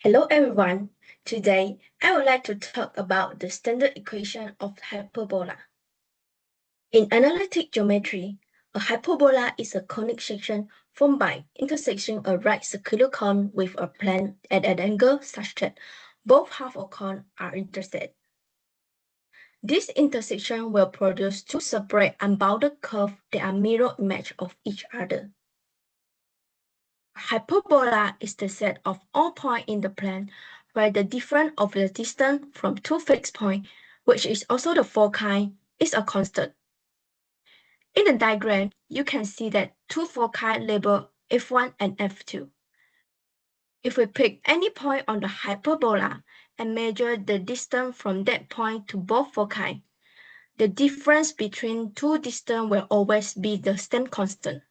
Hello everyone. Today, I would like to talk about the standard equation of hyperbola. In analytic geometry, a hyperbola is a conic section formed by intersecting a right circular cone with a plane at an angle such that both halves of cone are intersect. This intersection will produce two separate unbounded curves that are mirror image of each other. Hyperbola is the set of all points in the plane where the difference of the distance from two fixed points, which is also the foci, is a constant. In the diagram, you can see that two foci labeled F1 and F2. If we pick any point on the hyperbola and measure the distance from that point to both foci, the difference between two distances will always be the same constant.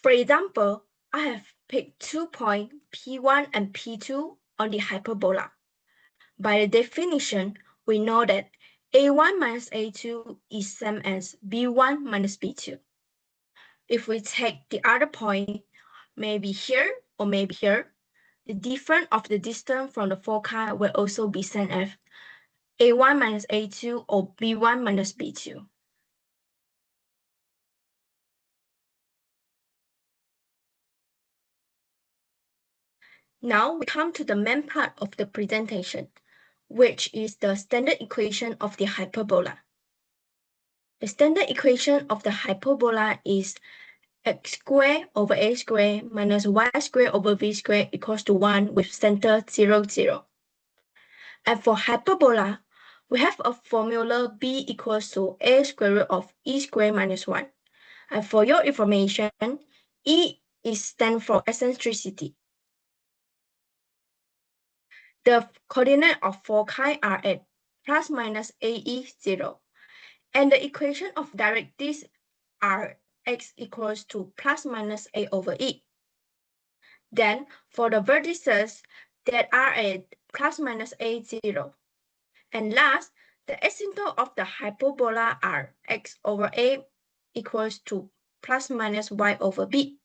For example, I have picked 2 points P1 and P2 on the hyperbola. By definition, we know that A1 minus A2 is same as B1 minus B2. If we take the other point, maybe here or maybe here, the difference of the distance from the foci will also be same as A1 minus A2 or B1 minus B2. Now we come to the main part of the presentation, which is the standard equation of the hyperbola. The standard equation of the hyperbola is x squared over a squared minus y squared over v squared equals to 1 with center 0, 0. And for hyperbola, we have a formula b equals to a square root of e squared minus 1. And for your information, e is stand for eccentricity. The coordinate of foci are at plus minus ae 0. And the equation of directrix are x equals to plus minus a over e. Then for the vertices that are at plus minus a 0. And last, the asymptote of the hyperbola are x over a equals to plus minus y over b.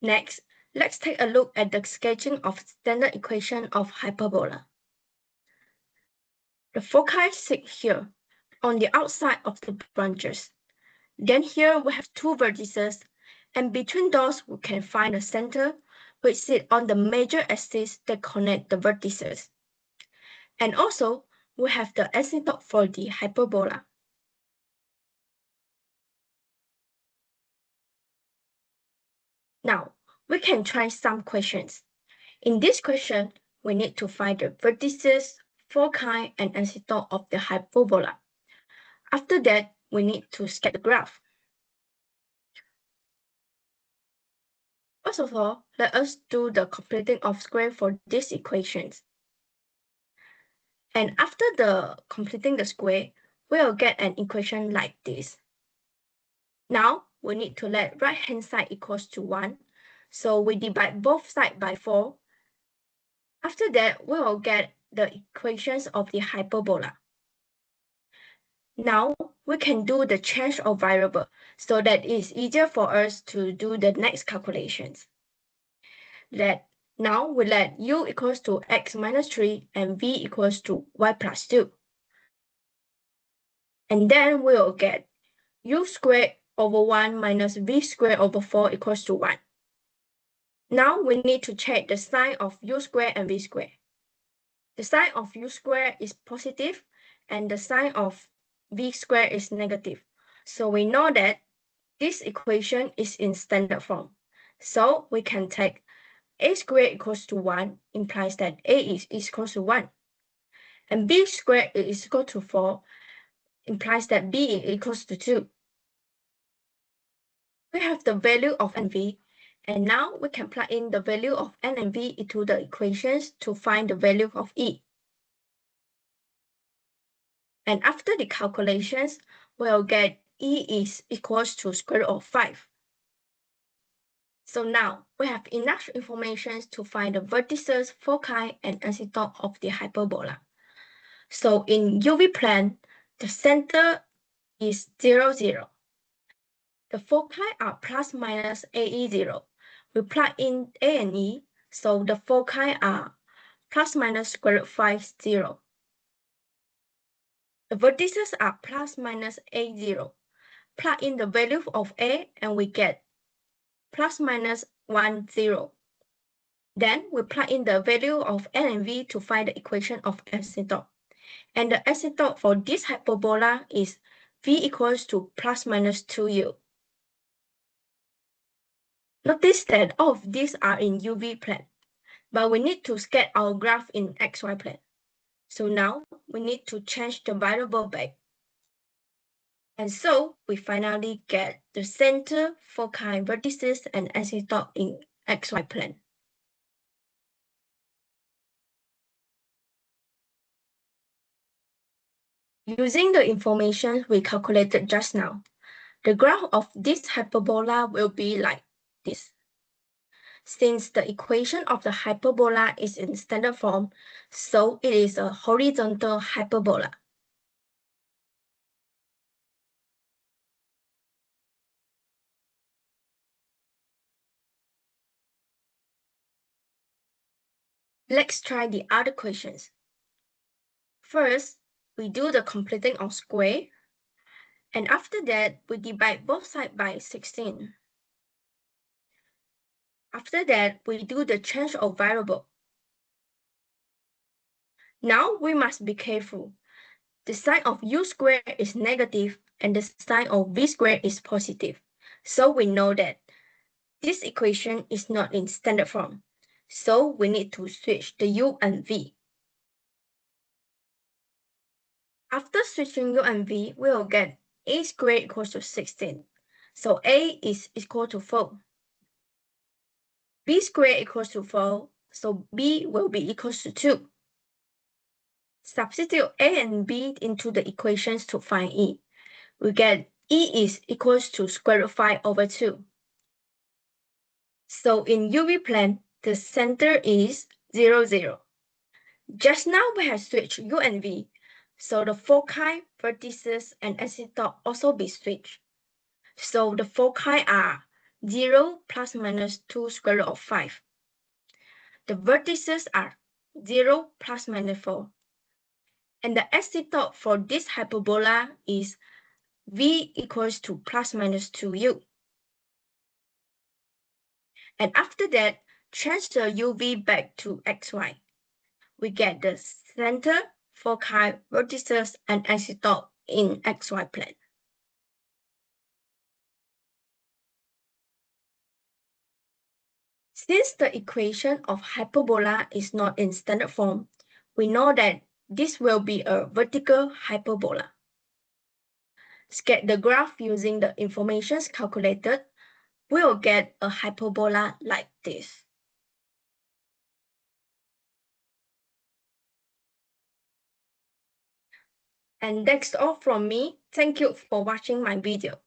Next, let's take a look at the sketching of standard equation of hyperbola. The foci sit here on the outside of the branches. Then here we have two vertices, and between those we can find the center, which sits on the major axis that connect the vertices. And also, we have the asymptote for the hyperbola. Now, we can try some questions. In this question, we need to find the vertices, foci, and asymptote of the hyperbola. After that, we need to sketch the graph. First of all, let us do the completing of square for these equations. And after the completing the square, we'll get an equation like this. Now, we need to let right-hand side equals to 1. So we divide both sides by 4. After that, we will get the equations of the hyperbola. Now, we can do the change of variable so that it's easier for us to do the next calculations. Now we let u equals to x minus 3 and v equals to y plus 2. And then we'll get u squared over 1 minus v squared over 4 equals to 1. Now we need to check the sign of u squared and v squared. The sign of u squared is positive and the sign of v squared is negative. So we know that this equation is in standard form. So we can take a squared equals to 1 implies that a is equals to 1. And b squared is equal to 4 implies that b is equals to 2. We have the value of n and v, and now we can plug in the value of n and v into the equations to find the value of e. And after the calculations, we'll get e is equals to square root of 5. So now we have enough information to find the vertices, foci, and asymptote of the hyperbola. So in UV plane, the center is 0, 0. The foci are plus minus AE 0. We plug in A and E, so the foci are plus minus square root 5, 0. The vertices are plus minus A 0. Plug in the value of A and we get plus minus 1, 0. Then we plug in the value of N and V to find the equation of asymptote. And the asymptote for this hyperbola is V equals to plus minus 2U. Notice that all of these are in UV plane, but we need to sketch our graph in XY plane. So now we need to change the variable back. And so we finally get the center, foci, vertices, and asymptote in XY plane. Using the information we calculated just now, the graph of this hyperbola will be like this. Since the equation of the hyperbola is in standard form, so it is a horizontal hyperbola. Let's try the other questions. First, we do the completing of square, and after that, we divide both sides by 16. After that, we do the change of variable. Now we must be careful. The sign of u squared is negative and the sign of v squared is positive. So we know that this equation is not in standard form. So we need to switch the u and v. After switching u and v, we will get a squared equals to 16. So a is equal to 4. B squared equals to 4, so b will be equals to 2. Substitute a and b into the equations to find e. We get e is equals to square root 5 over 2. So in UV plane, the center is 0, 0. Just now we have switched u and v, so the foci, vertices, and asymptote also be switched. So the foci are 0 plus minus 2 square root of 5. The vertices are 0 plus minus 4. And the asymptote for this hyperbola is v equals to plus minus 2u. And after that, change the uv back to xy. We get the center, foci, vertices, and asymptote in xy plane. Since the equation of hyperbola is not in standard form, we know that this will be a vertical hyperbola. Sketch the graph using the information calculated. We will get a hyperbola like this. And that's all from me. Thank you for watching my video.